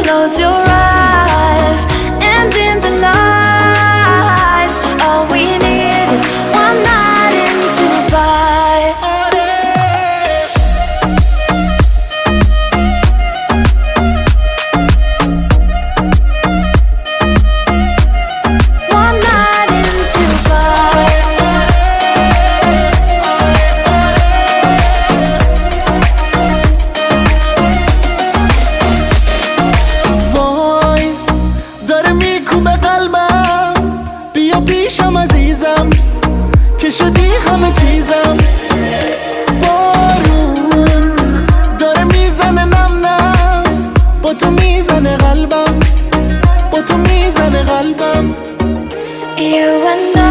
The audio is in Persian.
Close your eyes, and in the lights, all we need is one night in Dubai. One night in Dubai. وای داره میکوبه قلبم، بیا پیشم عزیزم که شدی همه چیزم. بارون داره میزنه نم نم، با تو میزنه قلبم، با تو میزنه قلبم. You and I